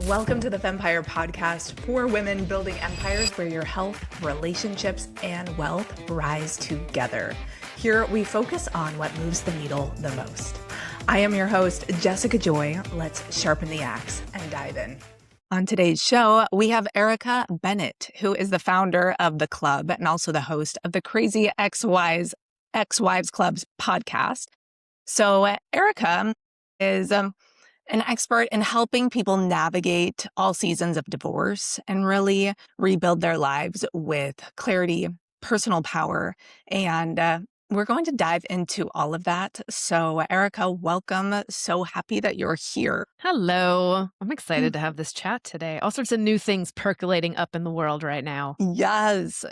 Welcome to the Fempire podcast for women building empires where your health, relationships, and wealth rise together. Here we focus on what moves the needle the most. I am your host, Jessica Joy. Let's sharpen the axe and dive in. On today's show, we have Erica Bennett, who is the founder of The Club and also the host of the Crazy Ex-Wives Club's podcast. So Erica is an expert in helping people navigate all seasons of divorce and really rebuild their lives with clarity, personal power, and we're going to dive into all of that. So, Erica, welcome. So happy that you're here. Hello. I'm excited to have this chat today. All sorts of new things percolating up in the world right now. Yes.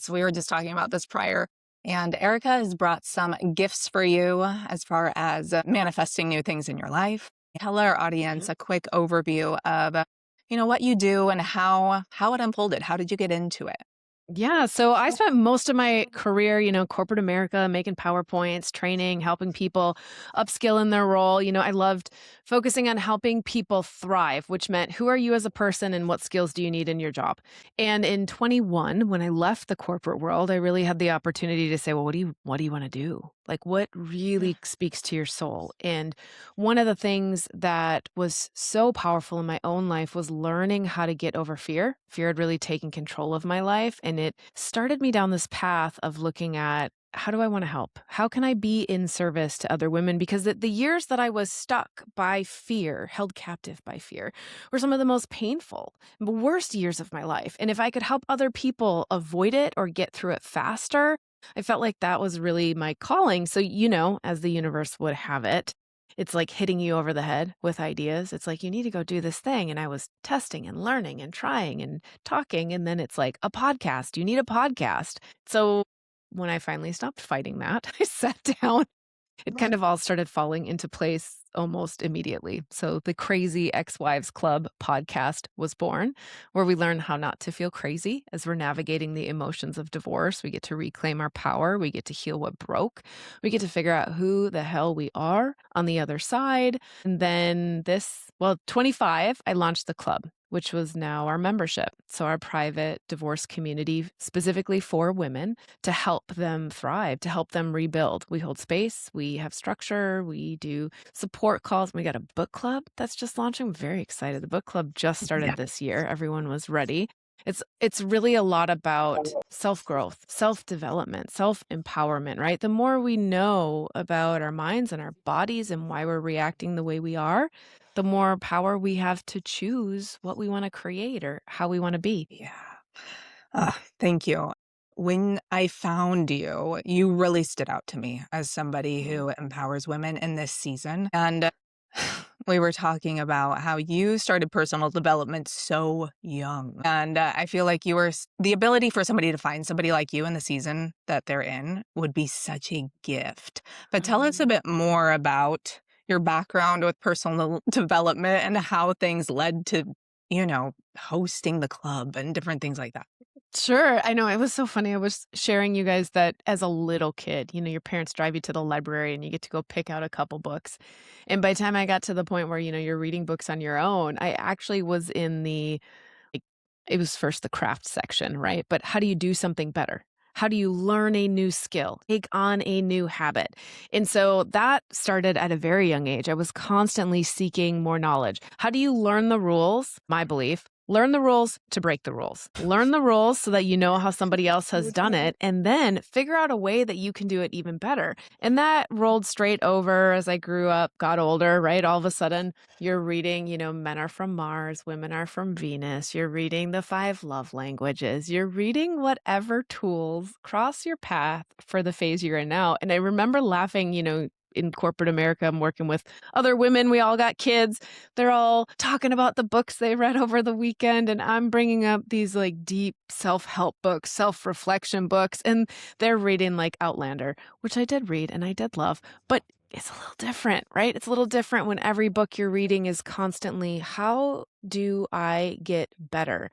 We were just talking about this prior. And Erica has brought some gifts for you as far as manifesting new things in your life. Tell our audience a quick overview of, what you do and how it unfolded. How did you get into it? Yeah. So I spent most of my career, corporate America, making PowerPoints, training, helping people upskill in their role. I loved focusing on helping people thrive, which meant who are you as a person and what skills do you need in your job? And in 21, when I left the corporate world, I really had the opportunity to say, well, what do you want to do? Like what really speaks to your soul? And one of the things that was so powerful in my own life was learning how to get over fear. Fear had really taken control of my life. And it started me down this path of looking at how do I want to help? How can I be in service to other women? Because the years that I was stuck by fear, held captive by fear, were some of the most painful, worst years of my life. And if I could help other people avoid it or get through it faster, I felt like that was really my calling. So, as the universe would have it, it's like hitting you over the head with ideas. It's like, you need to go do this thing. And I was testing and learning and trying and talking. And then it's like a podcast. You need a podcast. So when I finally stopped fighting that, I sat down. It kind of all started falling into place almost immediately. So the Crazy Ex-Wives Club podcast was born, where we learn how not to feel crazy as we're navigating the emotions of divorce. We get to reclaim our power. We get to heal what broke. We get to figure out who the hell we are on the other side. And then 25, I launched the club, which was now our membership. So our private divorce community specifically for women to help them thrive, to help them rebuild. We hold space, we have structure, we do support calls. We got a book club that's just launching. I'm very excited. The book club just started this year. Everyone was ready. It's really a lot about self-growth, self-development, self-empowerment, right? The more we know about our minds and our bodies and why we're reacting the way we are, the more power we have to choose what we want to create or how we want to be. Yeah. Thank you. When I found you, you really stood out to me as somebody who empowers women in this season. And we were talking about how you started personal development so young. And I feel like the ability for somebody to find somebody like you in the season that they're in would be such a gift. But tell us a bit more about your background with personal development and how things led to, hosting the club and different things like that. Sure. I know. It was so funny. I was sharing you guys that as a little kid, your parents drive you to the library and you get to go pick out a couple books. And by the time I got to the point where, you're reading books on your own, I actually was in it was first the craft section, right? But how do you do something better? How do you learn a new skill, take on a new habit? And so that started at a very young age. I was constantly seeking more knowledge. How do you learn the rules? My belief. Learn the rules to break the rules. Learn the rules so that you know how somebody else has done it, and then figure out a way that you can do it even better. And that rolled straight over as I grew up, got older, right? All of a sudden, you're reading, men are from Mars, women are from Venus. You're reading the 5 love languages. You're reading whatever tools cross your path for the phase you're in now. And I remember laughing, in corporate America, I'm working with other women. We all got kids. They're all talking about the books they read over the weekend. And I'm bringing up these like deep self-help books, self-reflection books. And they're reading like Outlander, which I did read and I did love. But it's a little different, right? It's a little different when every book you're reading is constantly, how do I get better?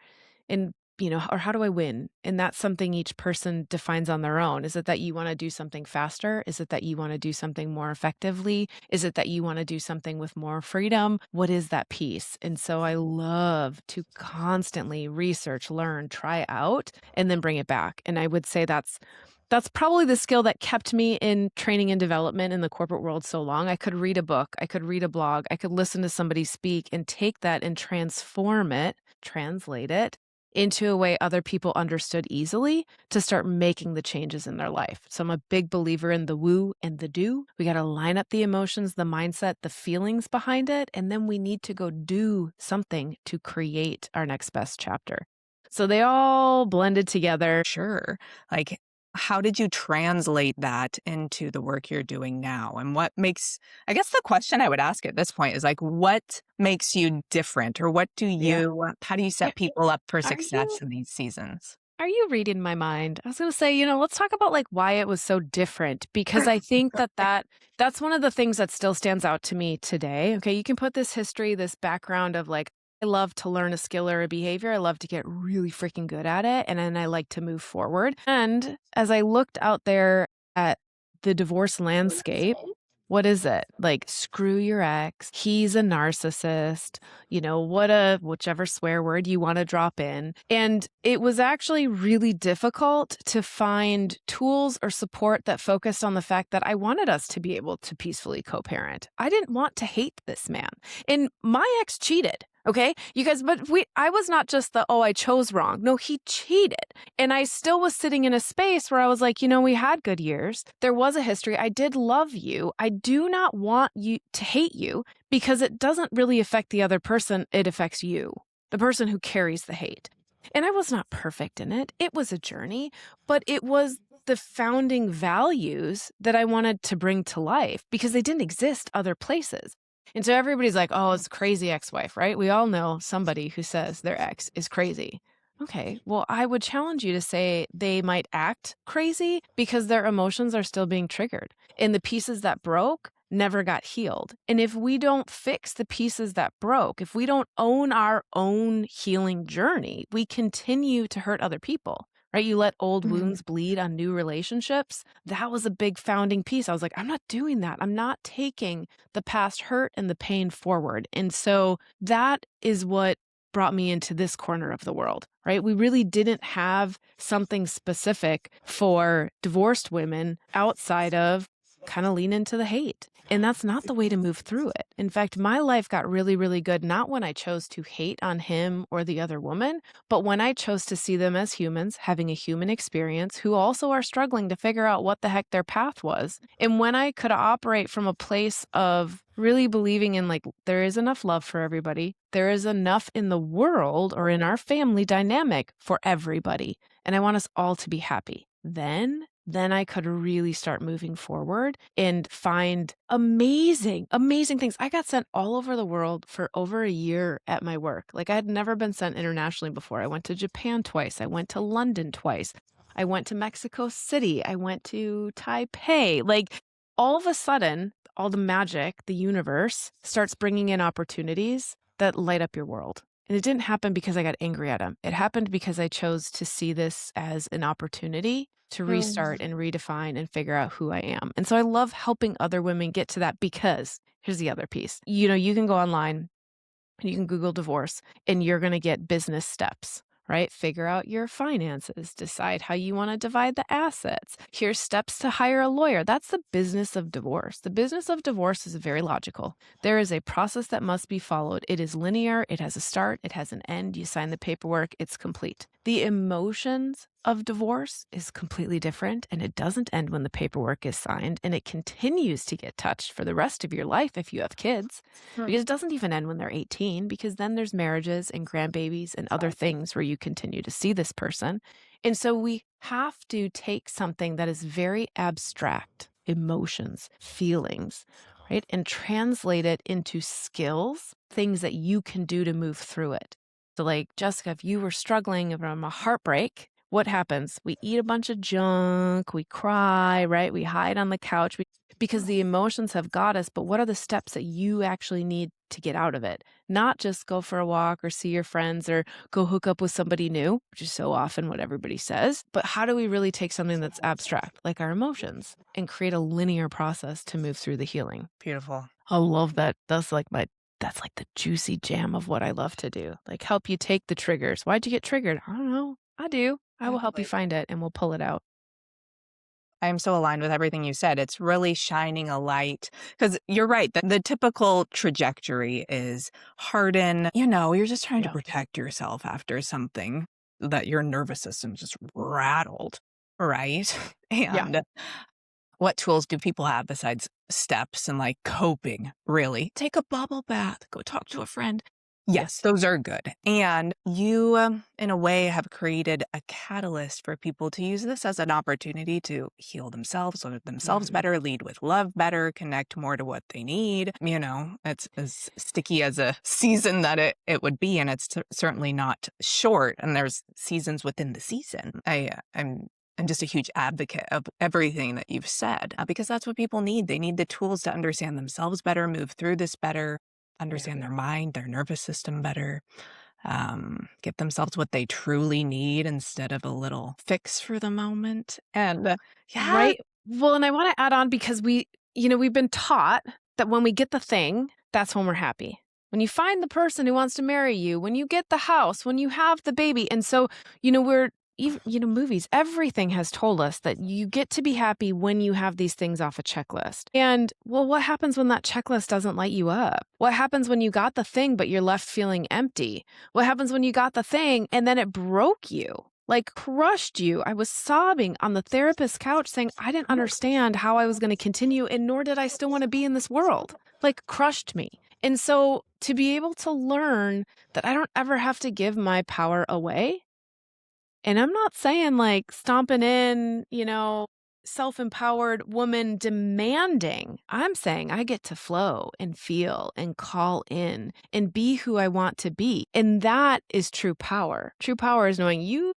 And or how do I win? And that's something each person defines on their own. Is it that you want to do something faster? Is it that you want to do something more effectively? Is it that you want to do something with more freedom? What is that piece? And so I love to constantly research, learn, try out, and then bring it back. And I would say that's probably the skill that kept me in training and development in the corporate world so long. I could read a book, I could read a blog, I could listen to somebody speak and take that and transform it, translate it into a way other people understood easily to start making the changes in their life. So I'm a big believer in the woo and the do. We got to line up the emotions, the mindset, the feelings behind it, and then we need to go do something to create our next best chapter. So they all blended together. Sure. Like, how did you translate that into the work you're doing now? And what makes, I guess the question I would ask at this point is like, what makes you different, or Yeah. how do you set people up for Are success you in these seasons? Are you reading my mind? I was going to say, let's talk about like why it was so different, because I think that's one of the things that still stands out to me today. Okay, you can put this history, this background of like, I love to learn a skill or a behavior. I love to get really freaking good at it. And then I like to move forward. And as I looked out there at the divorce landscape, what is it? Like, screw your ex. He's a narcissist. Whichever swear word you want to drop in. And it was actually really difficult to find tools or support that focused on the fact that I wanted us to be able to peacefully co-parent. I didn't want to hate this man. And my ex cheated. Okay, you guys, but I was not just I chose wrong. No, he cheated. And I still was sitting in a space where I was like, we had good years. There was a history. I did love you. I do not want you to hate you, because it doesn't really affect the other person. It affects you, the person who carries the hate. And I was not perfect in it. It was a journey, but it was the founding values that I wanted to bring to life, because they didn't exist other places. And so everybody's like, oh, it's crazy ex-wife, right? We all know somebody who says their ex is crazy. Okay, well, I would challenge you to say they might act crazy because their emotions are still being triggered. And the pieces that broke never got healed. And if we don't fix the pieces that broke, if we don't own our own healing journey, we continue to hurt other people. Right? You let old wounds bleed on new relationships. That was a big founding piece. I was like, I'm not doing that. I'm not taking the past hurt and the pain forward. And so that is what brought me into this corner of the world, right? We really didn't have something specific for divorced women outside of kind of lean into the hate. And that's not the way to move through it. In fact, my life got really, really good, not when I chose to hate on him or the other woman, but when I chose to see them as humans, having a human experience, who also are struggling to figure out what the heck their path was. And when I could operate from a place of really believing in like, there is enough love for everybody. There is enough in the world or in our family dynamic for everybody. And I want us all to be happy. Then I could really start moving forward and find amazing, amazing things. I got sent all over the world for over a year at my work. Like, I had never been sent internationally before. I went to Japan twice. I went to London twice. I went to Mexico City. I went to Taipei. Like, all of a sudden, all the magic, the universe starts bringing in opportunities that light up your world. And it didn't happen because I got angry at him. It happened because I chose to see this as an opportunity to restart and redefine and figure out who I am. And so I love helping other women get to that, because here's the other piece. You can go online and you can Google divorce and you're going to get business steps, right? Figure out your finances, decide how you want to divide the assets. Here's steps to hire a lawyer. That's the business of divorce. The business of divorce is very logical. There is a process that must be followed. It is linear. It has a start. It has an end. You sign the paperwork. It's complete. The emotions of divorce is completely different, and it doesn't end when the paperwork is signed, and it continues to get touched for the rest of your life if you have kids, because it doesn't even end when they're 18, because then there's marriages and grandbabies and other things where you continue to see this person. And so we have to take something that is very abstract, emotions, feelings, right, and translate it into skills, things that you can do to move through it. So like, Jessica, if you were struggling from a heartbreak, what happens? We eat a bunch of junk, we cry, right? We hide on the couch because the emotions have got us. But what are the steps that you actually need to get out of it? Not just go for a walk or see your friends or go hook up with somebody new, which is so often what everybody says. But how do we really take something that's abstract, like our emotions, and create a linear process to move through the healing? Beautiful. I love that. That's like the juicy jam of what I love to do. Like help you take the triggers. Why'd you get triggered? I don't know. I do. I will help you find it and we'll pull it out. I'm so aligned with everything you said. It's really shining a light because you're right. The typical trajectory is harden. You're just trying to Yeah. protect yourself after something that your nervous system just rattled, right? And what tools do people have besides steps and like coping, really? Take a bubble bath, go talk to a friend. Yes, those are good. And you, in a way, have created a catalyst for people to use this as an opportunity to heal themselves, learn themselves better, lead with love better, connect more to what they need. It's as sticky as a season that it would be, and it's certainly not short. And there's seasons within the season. I'm just a huge advocate of everything that you've said because that's what people need. They need the tools to understand themselves better, move through this better, understand their mind, their nervous system better, give themselves what they truly need instead of a little fix for the moment. And Right. Well, and I want to add on because we've been taught that when we get the thing, that's when we're happy. When you find the person who wants to marry you, when you get the house, when you have the baby. And so, we're even, movies, everything has told us that you get to be happy when you have these things off a checklist. And well, what happens when that checklist doesn't light you up? What happens when you got the thing, but you're left feeling empty? What happens when you got the thing and then it broke you? Like crushed you. I was sobbing on the therapist's couch saying I didn't understand how I was going to continue and nor did I still want to be in this world. Like crushed me. And so to be able to learn that I don't ever have to give my power away. And I'm not saying like stomping in, self-empowered woman demanding. I'm saying I get to flow and feel and call in and be who I want to be. And that is true power. True power is knowing you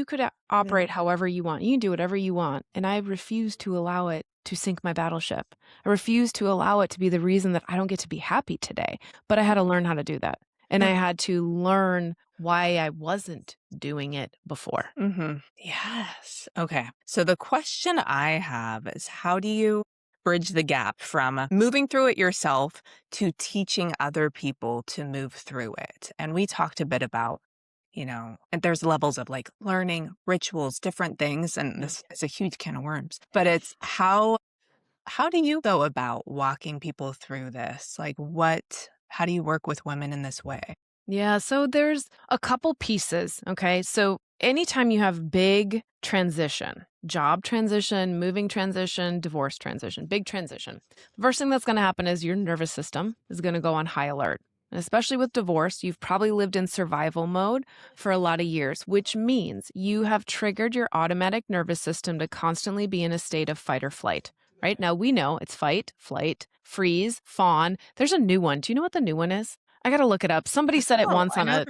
could operate however you want. You can do whatever you want. And I refuse to allow it to sink my battleship. I refuse to allow it to be the reason that I don't get to be happy today. But I had to learn how to do that. And I had to learn why I wasn't doing it before. Yes. Okay. So the question I have is how do you bridge the gap from moving through it yourself to teaching other people to move through it? And we talked a bit about, and there's levels of like learning, rituals, different things. And this is a huge can of worms. But it's how do you go about walking people through this? Like how do you work with women in this way? Yeah, so there's a couple pieces, okay? So anytime you have big transition, job transition, moving transition, divorce transition, big transition, the first thing that's going to happen is your nervous system is going to go on high alert. And especially with divorce, you've probably lived in survival mode for a lot of years, which means you have triggered your automatic nervous system to constantly be in a state of fight or flight. Right now, we know it's fight, flight, freeze, fawn. There's a new one. Do you know what the new one is? I got to look it up. Somebody said it once on a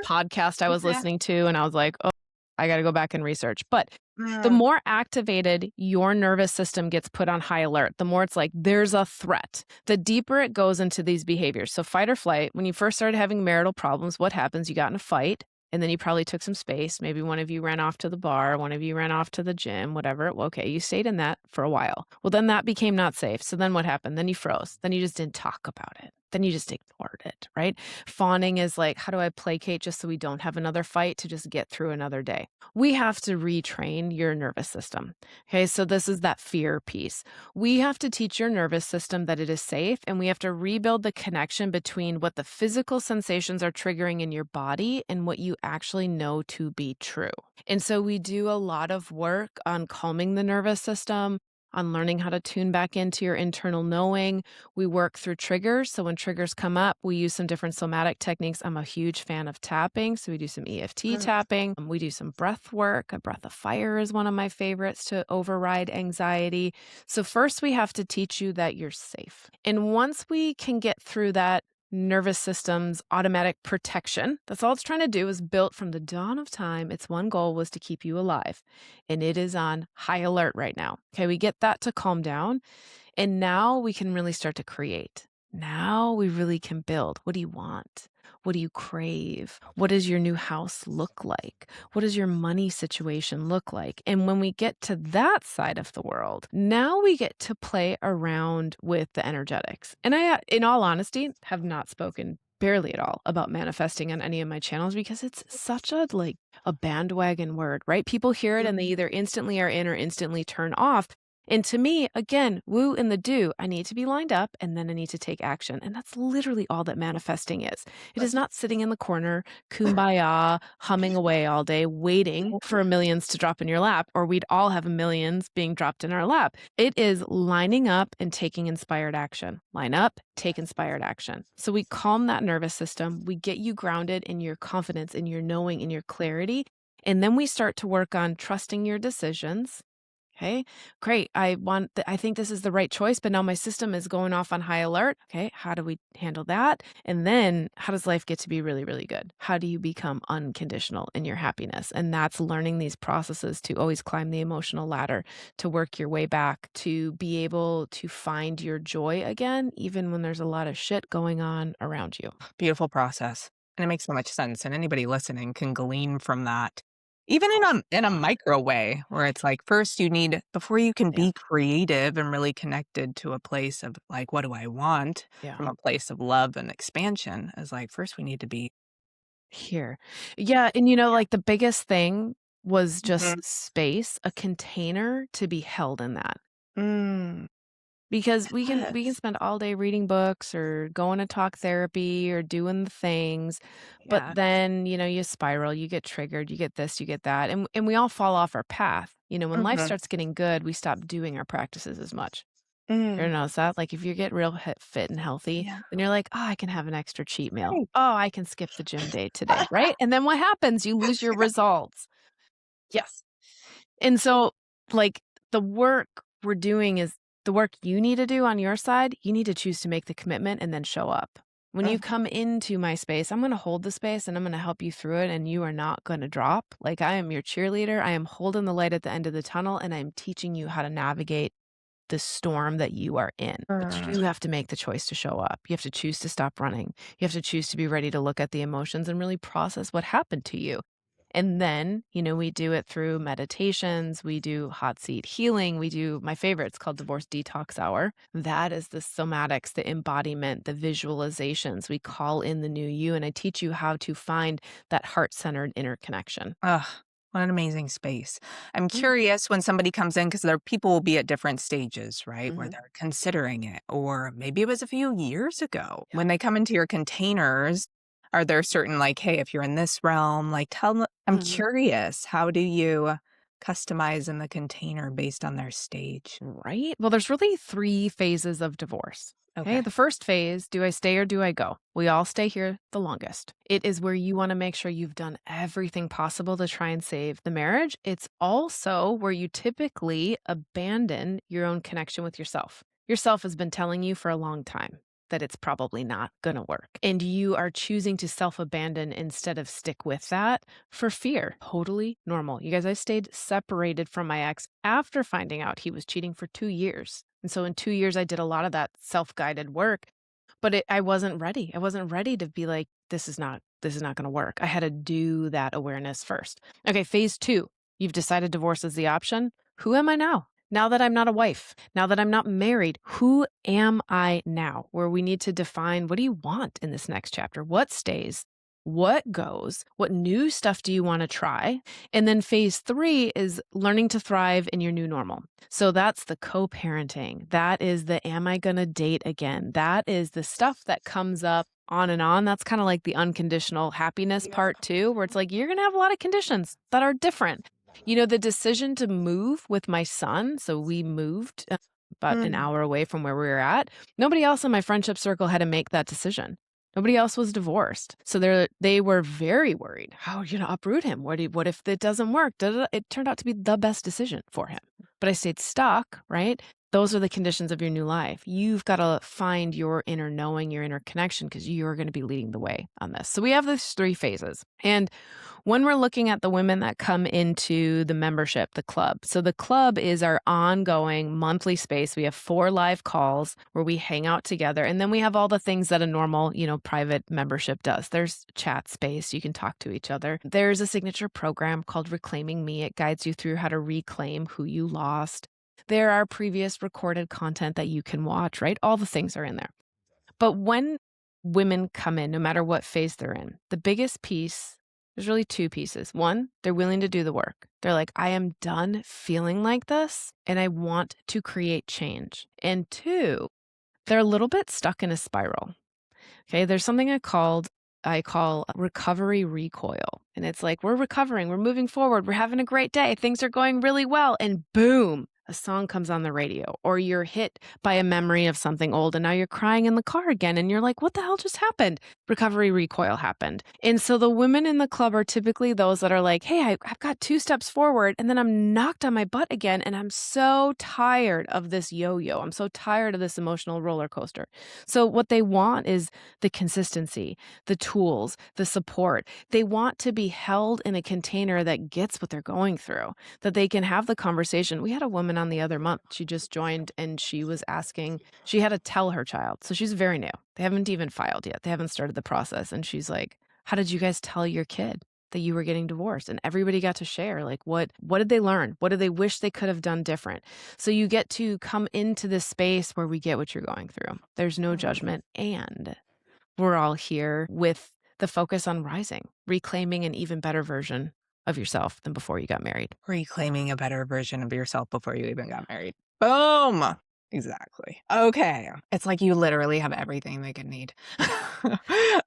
podcast I was listening to, and I was like, oh, I got to go back and research. But the more activated your nervous system gets put on high alert, the more it's like there's a threat, the deeper it goes into these behaviors. So fight or flight, when you first started having marital problems, what happens? You got in a fight. And then you probably took some space. Maybe one of you ran off to the bar, one of you ran off to the gym, whatever. Well, okay, you stayed in that for a while. Well, then that became not safe. So then what happened? Then you froze. Then you just didn't talk about it. Then you just ignored it, right? Fawning is like, how do I placate just so we don't have another fight to just get through another day? We have to retrain your nervous system. Okay, so this is that fear piece. We have to teach your nervous system that it is safe, and we have to rebuild the connection between what the physical sensations are triggering in your body and what you actually know to be true. And so we do a lot of work on calming the nervous system, on learning how to tune back into your internal knowing. We work through triggers. So when triggers come up, we use some different somatic techniques. I'm a huge fan of tapping. So we do some EFT tapping. We do some breath work. A breath of fire is one of my favorites to override anxiety. So first we have to teach you that you're safe. And once we can get through that nervous system's automatic protection. That's all it's trying to do, is built from the dawn of time. Its one goal was to keep you alive. And it is on high alert right now. Okay, we get that to calm down. And now we can really start to create. Now we really can build. What do you want? What do you crave? What does your new house look like? What does your money situation look like? And when we get to that side of the world, now we get to play around with the energetics. And I, in all honesty, have not spoken barely at all about manifesting on any of my channels because it's such a bandwagon word, right? People hear it and they either instantly are in or instantly turn off. And to me, again, woo and the do, I need to be lined up and then I need to take action. And that's literally all that manifesting is. It is not sitting in the corner, kumbaya, humming away all day, waiting for millions to drop in your lap, or we'd all have millions being dropped in our lap. It is lining up and taking inspired action. Line up, take inspired action. So we calm that nervous system. We get you grounded in your confidence, in your knowing, in your clarity. And then we start to work on trusting your decisions. Okay, great. I think this is the right choice, but now my system is going off on high alert. Okay, how do we handle that? And then how does life get to be really, really good? How do you become unconditional in your happiness? And that's learning these processes to always climb the emotional ladder, to work your way back, to be able to find your joy again, even when there's a lot of shit going on around you. Beautiful process. And it makes so much sense. And anybody listening can glean from that. Even in a micro way where it's like first you need before you can Yeah. be creative and really connected to a place of like, what do I want Yeah. from a place of love and expansion is like first we need to be Here. Yeah, and like the biggest thing was just Mhm. space, a container to be held in that. Mm, Because we can yes. spend all day reading books or going to talk therapy or doing the things, but Yes. then, you spiral, you get triggered, you get this, you get that, and we all fall off our path. When life Mhm. starts getting good, we stop doing our practices as much. You ever Mm, notice that? Like, if you get real fit and healthy, yeah. then you're like, "Oh, I can have an extra cheat meal. Right. Oh, I can skip the gym day today," right? And then what happens? You lose your results. Yes. And so, like, the work we're doing is the work you need to do on your side. You need to choose to make the commitment and then show up. When you Mhm. come into my space, I'm going to hold the space and I'm going to help you through it, and you are not going to drop. Like, I am your cheerleader. I am holding the light at the end of the tunnel, and I'm teaching you how to navigate the storm that you are in. But Mm. you have to make the choice to show up. You have to choose to stop running. You have to choose to be ready to look at the emotions and really process what happened to you. And then, we do it through meditations, we do hot seat healing, we do my favorite, it's called Divorce Detox Hour. That is the somatics, the embodiment, the visualizations. We call in the new you, and I teach you how to find that heart-centered inner connection. Ugh, what an amazing space. I'm Mm, curious when somebody comes in because there people will be at different stages, right, where mhm. they're considering it, or maybe it was a few years ago. Yeah. When they come into your containers, are there certain like, "Hey, if you're in this realm," like, tell me I'm Mhm. curious, how do you customize in the container based on their stage? Right? Well, there's really 3 phases of divorce. Okay. Okay. The first phase, do I stay or do I go? We all stay here the longest. It is where you want to make sure you've done everything possible to try and save the marriage. It's also where you typically abandon your own connection with yourself. Yourself has been telling you for a long time that it's probably not going to work. And you are choosing to self abandon instead of stick with that for fear. Totally normal. You guys, I stayed separated from my ex after finding out he was cheating for 2 years. And so in 2 years, I did a lot of that self guided work, but I wasn't ready. I wasn't ready to be like, this is not going to work. I had to do that awareness first. Okay. Phase 2, you've decided divorce is the option. Who am I now? Now that I'm not a wife, now that I'm not married, who am I now? Where we need to define, what do you want in this next chapter? What stays? What goes? What new stuff do you want to try? And then phase 3 is learning to thrive in your new normal. So that's the co-parenting. That is the, am I going to date again? That is the stuff that comes up on and on. That's kind of like the unconditional happiness Yeah. part too, where it's like, you're going to have a lot of conditions that are different. The decision to move with my son, so we moved about an Mm. hour away from where we were at. Nobody else in my friendship circle had to make that decision. Nobody else was divorced. So they were very worried. How are you going to uproot him? What if it doesn't work? Da, da, da. It turned out to be the best decision for him. But I stayed stuck, right? those are the conditions of your new life. You've got to find your inner knowing, your inner connection, because you're going to be leading the way on this. So we have these 3 phases. And when we're looking at the women that come into the membership, the club. So the club is our ongoing monthly space. We have 4 live calls where we hang out together. And then we have all the things that a normal, private membership does. There's chat space. You can talk to each other. There's a signature program called Reclaiming Me. It guides you through how to reclaim who you lost. There are previous recorded content that you can watch, right? All the things are in there. But when women come in, no matter what phase they're in, the biggest piece, there's really 2 pieces. One, they're willing to do the work. They're like, I am done feeling like this and I want to create change. And 2, they're a little bit stuck in a spiral. Okay, there's something I call recovery recoil. And it's like, we're recovering, we're moving forward, we're having a great day, things are going really well, and boom, a song comes on the radio, or you're hit by a memory of something old and now you're crying in the car again and you're like, what the hell just happened? Recovery recoil happened. And so the women in the club are typically those that are like, hey, I've got 2 steps forward and then I'm knocked on my butt again and I'm so tired of this yo-yo. I'm so tired of this emotional roller coaster. So what they want is the consistency, the tools, the support. They want to be held in a container that gets what they're going through, that they can have the conversation. We had a woman on the other month. She just joined and she was asking, she had to tell her child. So she's very new. They haven't even filed yet. They haven't started the process. And she's like, how did you guys tell your kid that you were getting divorced? And everybody got to share, like, what did they learn? What did they wish they could have done different? So you get to come into this space where we get what you're going through. There's no judgment. And we're all here with the focus on rising, reclaiming an even better version of yourself than before you got married. Reclaiming a better version of yourself before you even got married. Boom. Exactly. Okay. It's like you literally have everything they could need. Come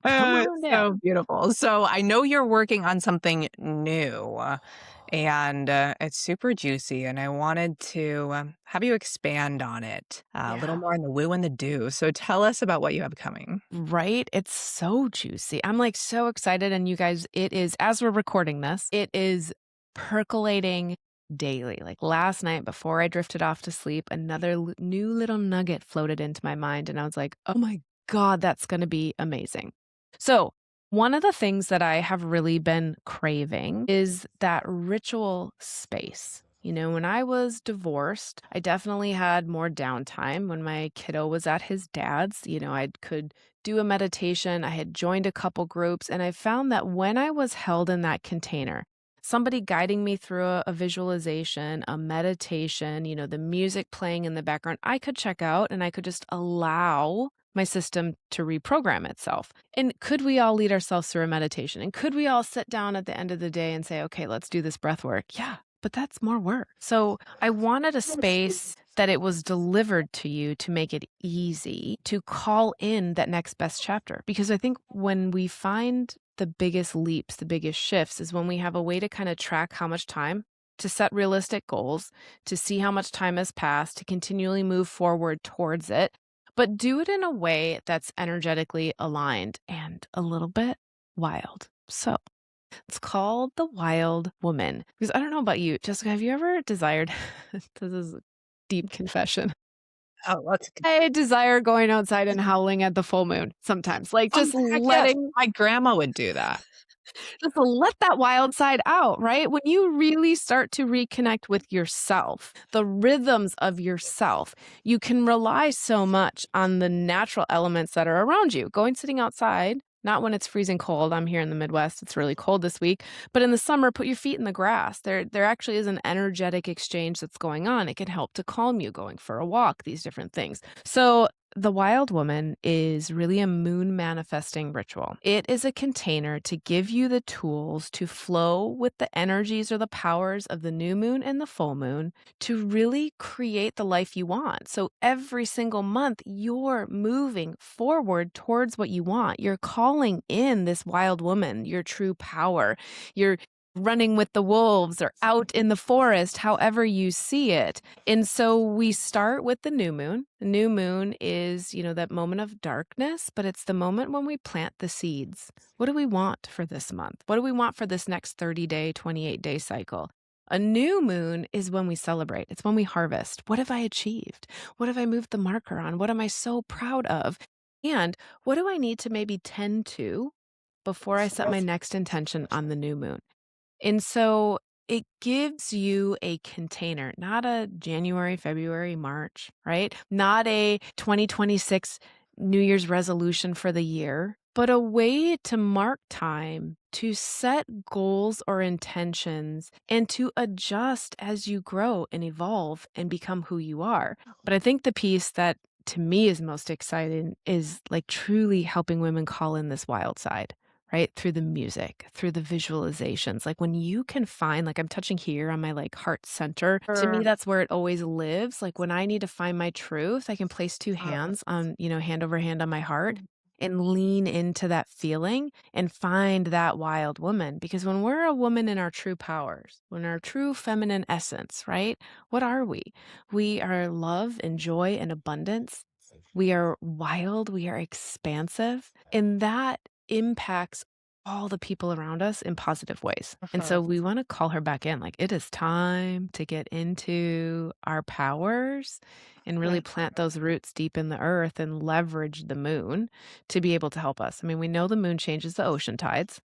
on So down. beautiful. So I know you're working on something new and it's super juicy. And I wanted to have you expand on it a little Yeah. more on the woo and the do. So tell us about what you have coming. Right? It's so juicy. I'm like so excited. And you guys, it is, as we're recording this, it is percolating daily. Like last night before I drifted off to sleep, another new little nugget floated into my mind. And I was like, oh my God, that's going to be amazing. So, one of the things that I have really been craving is that ritual space. When I was divorced, I definitely had more downtime when my kiddo was at his dad's. I could do a meditation. I had joined a couple groups, and I found that when I was held in that container, somebody guiding me through a visualization, a meditation, the music playing in the background, I could check out and I could just allow my system to reprogram itself. And could we all lead ourselves through a meditation? And could we all sit down at the end of the day and say, okay, let's do this breath work? Yeah, but that's more work. So I wanted a space that it was delivered to you to make it easy to call in that next best chapter. Because I think when we find the biggest leaps, the biggest shifts is when we have a way to kind of track how much time, to set realistic goals, to see how much time has passed, to continually move forward towards it, but do it in a way that's energetically aligned and a little bit wild. So it's called The Wild Woman. Because I don't know about you, Jessica, have you ever desired, this is a deep confession. Oh, let's. I desire going outside and howling at the full moon sometimes, like Oh, just heck yes. letting My grandma would do that. just let that wild side out, right? When you really start to reconnect with yourself, the rhythms of yourself, you can rely so much on the natural elements that are around you. Going sitting outside, not when it's freezing cold. I'm here in the Midwest. It's really cold this week. But in the summer, put your feet in the grass. There actually is an energetic exchange that's going on. It can help to calm you going for a walk, these different things. So the Wild Woman is really a moon manifesting ritual. It is a container to give you the tools to flow with the energies or the powers of the new moon and the full moon to really create the life you want. So every single month, you're moving forward towards what you want. You're calling in this wild woman, your true power. You're running with the wolves or out in the forest, however you see it. And so we start with the new moon. The new moon is, that moment of darkness, but it's the moment when we plant the seeds. What do we want for this month? What do we want for this next 30-day, 28-day cycle? A new moon is when we celebrate. It's when we harvest. What have I achieved? What have I moved the marker on? What am I so proud of? And what do I need to maybe tend to before I set my next intention on the new moon? And so it gives you a container, not a January, February, March, right? Not a 2026 New Year's resolution for the year, but a way to mark time to set goals or intentions and to adjust as you grow and evolve and become who you are. But I think the piece that to me is most exciting is like truly helping women call in this wild side, right? Through the music, through the visualizations. Like when you can find, like I'm touching here on my like heart center, to me, that's where it always lives. Like when I need to find my truth, I can place two hands on, hand over hand on my heart and lean into that feeling and find that wild woman. Because when we're a woman in our true powers, when our true feminine essence, right? What are we? We are love and joy and abundance. We are wild. We are expansive. And that impacts all the people around us in positive ways. And so we want to call her back in. Like it is time to get into our powers and really plant those roots deep in the earth and leverage the moon to be able to help us. I mean, we know the moon changes the ocean tides.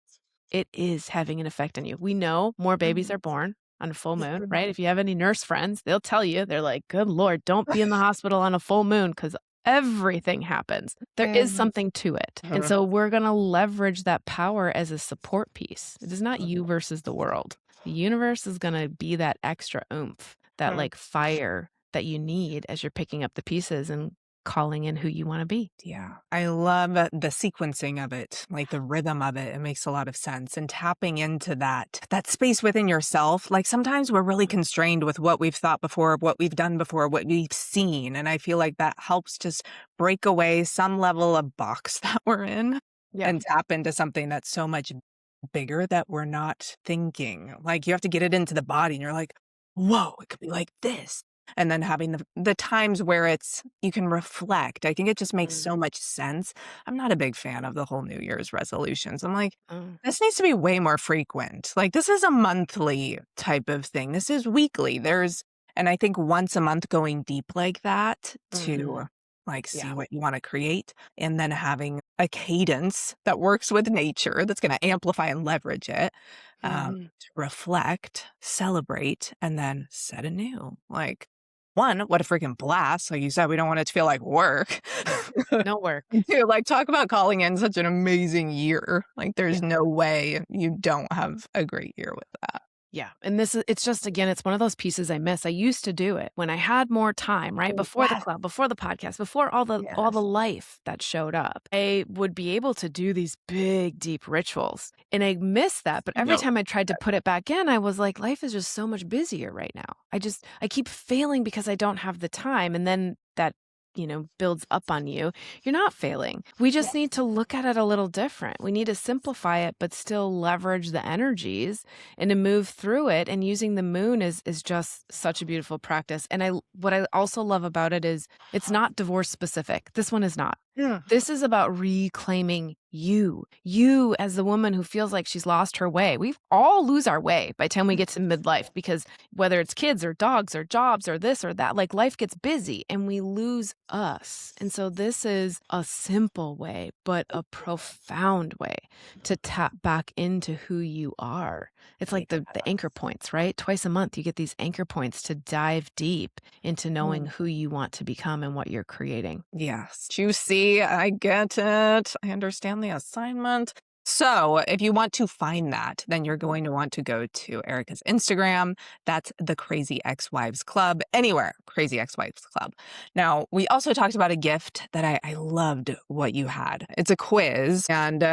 It is having an effect on you. We know more babies are born on a full moon, right? If you have any nurse friends, they'll tell you, they're like, good Lord, don't be in the hospital on a full moon because everything happens. There is something to it. And so we're going to leverage that power as a support piece. It is not you versus the world. The universe is going to be that extra oomph, that like fire that you need as you're picking up the pieces and calling in who you want to be. Yeah, I love the sequencing of it, like the rhythm of it. It makes a lot of sense. And tapping into that space within yourself. Like sometimes we're really constrained with what we've thought before, what we've done before, what we've seen. And I feel like that helps just break away some level of box that we're in and tap into something that's so much bigger that we're not thinking. Like you have to get it into the body and you're like, whoa, it could be like this. And then having the times where you can reflect. I think it just makes so much sense. I'm not a big fan of the whole New Year's resolutions. I'm like, this needs to be way more frequent. Like this is a monthly type of thing. This is weekly. And I think once a month going deep like that to like see what you want to create and then having a cadence that works with nature that's going to amplify and leverage it to reflect, celebrate, and then set anew. Like one, what a freaking blast. Like you said, we don't want it to feel like work. No work. Dude, like talk about calling in such an amazing year. Like there's no way you don't have a great year with that. Yeah. And it's just, again, it's one of those pieces I miss. I used to do it when I had more time, right? Before the club, before the podcast, before all the life that showed up, I would be able to do these big, deep rituals. And I miss that. But every time I tried to put it back in, I was like, life is just so much busier right now. I keep failing because I don't have the time. And then that builds up on you. You're not failing. We just need to look at it a little different. We need to simplify it, but still leverage the energies and to move through it. And using the moon is just such a beautiful practice. And what I also love about it is it's not divorce specific. This one is not. This is about reclaiming you as the woman who feels like she's lost her way. We all lose our way by the time we get to midlife because whether it's kids or dogs or jobs or this or that, like life gets busy and we lose us. And so this is a simple way, but a profound way to tap back into who you are. It's like the anchor points, right? Twice a month, you get these anchor points to dive deep into knowing who you want to become and what you're creating. Yes. Juicy. I get it. I understand the assignment. So if you want to find that, then you're going to want to go to Erica's Instagram. That's the Crazy Ex-Wives Club. Anywhere, Crazy Ex-Wives Club. Now, we also talked about a gift that I loved what you had. It's a quiz and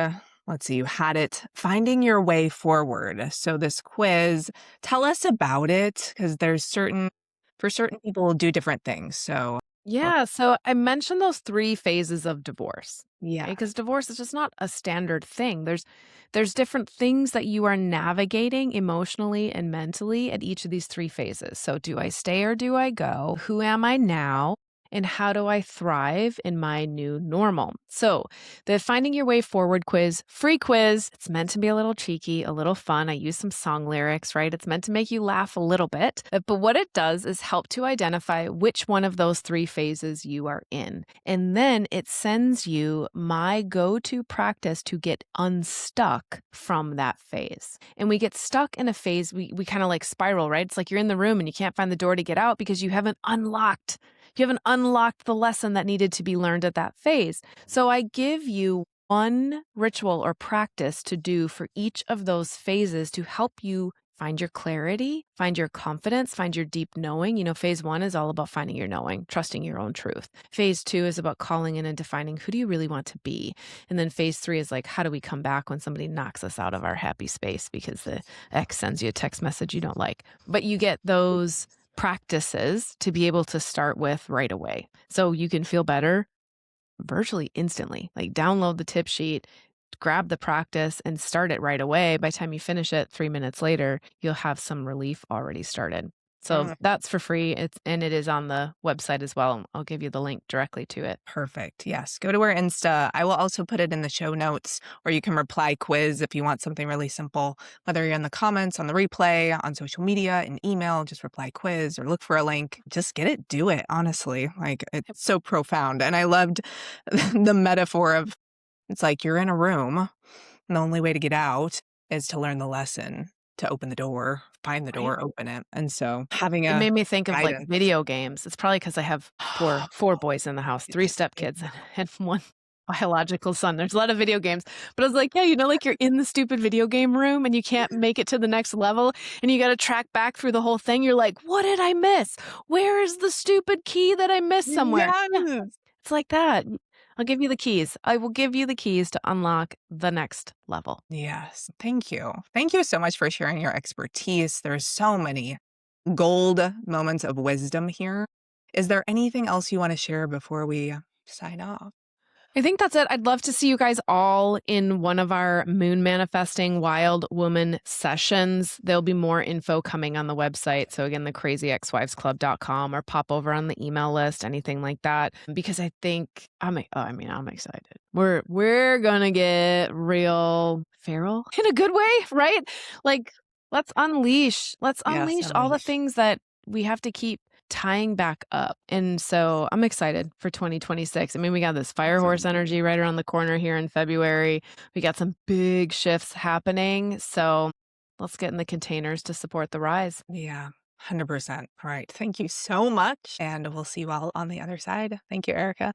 let's see, you had it, Finding Your Way Forward. So this quiz, tell us about it because for certain people will do different things. So yeah. So I mentioned those 3 phases of divorce. yeah. Because divorce is just not a standard thing. There's different things that you are navigating emotionally and mentally at each of these 3 phases. So do I stay or do I go? Who am I now? And how do I thrive in my new normal? So, the Finding Your Way Forward quiz, free quiz, it's meant to be a little cheeky, a little fun. I use some song lyrics, right? It's meant to make you laugh a little bit. But what it does is help to identify which one of those three phases you are in. And then it sends you my go to practice to get unstuck from that phase. And we get stuck in a phase, we kind of like spiral, right? It's like you're in the room and you can't find the door to get out because you haven't unlocked the lesson that needed to be learned at that phase. So I give you one ritual or practice to do for each of those phases to help you find your clarity, find your confidence, find your deep knowing. Phase 1 is all about finding your knowing, trusting your own truth. Phase 2 is about calling in and defining who do you really want to be. And then phase 3 is like, how do we come back when somebody knocks us out of our happy space because the ex sends you a text message you don't like. But you get those practices to be able to start with right away. So you can feel better virtually instantly. Like download the tip sheet, grab the practice and start it right away. By the time you finish it 3 minutes later, you'll have some relief already started. So that's for free. It is on the website as well. I'll give you the link directly to it. Perfect. Yes. Go to our Insta. I will also put it in the show notes, or you can reply quiz if you want something really simple, whether you're in the comments, on the replay, on social media, an email, just reply quiz or look for a link. Just get it, do it. Honestly, like it's so profound. And I loved the metaphor of it's like you're in a room and the only way to get out is to learn the lesson, to open the door, find the door, open it. And so having It a made me think of like guidance. video games. It's probably because I have four boys in the house, 3 stepkids and 1 biological son. There's a lot of video games. But I was like, yeah, like you're in the stupid video game room and you can't make it to the next level and you got to track back through the whole thing. You're like, what did I miss? Where is the stupid key that I missed somewhere? Yeah, Yes. it's like that. I'll give you the keys. I will give you the keys to unlock the next level. Yes. Thank you. Thank you so much for sharing your expertise. There's so many gold moments of wisdom here. Is there anything else you want to share before we sign off? I think that's it. I'd love to see you guys all in one of our Moon Manifesting Wild Woman sessions. There'll be more info coming on the website. So again, the crazyexwivesclub.com, or pop over on the email list, anything like that. Because I think I'm excited. We're gonna get real feral in a good way, right? Like let's unleash Yes, all the unleash. things that we have to keep tying back up. And so I'm excited for 2026. I mean, we got this fire horse energy right around the corner here in February. We got some big shifts happening. So let's get in the containers to support the rise. Yeah, 100%. All right. Thank you so much. And we'll see you all on the other side. Thank you, Erica.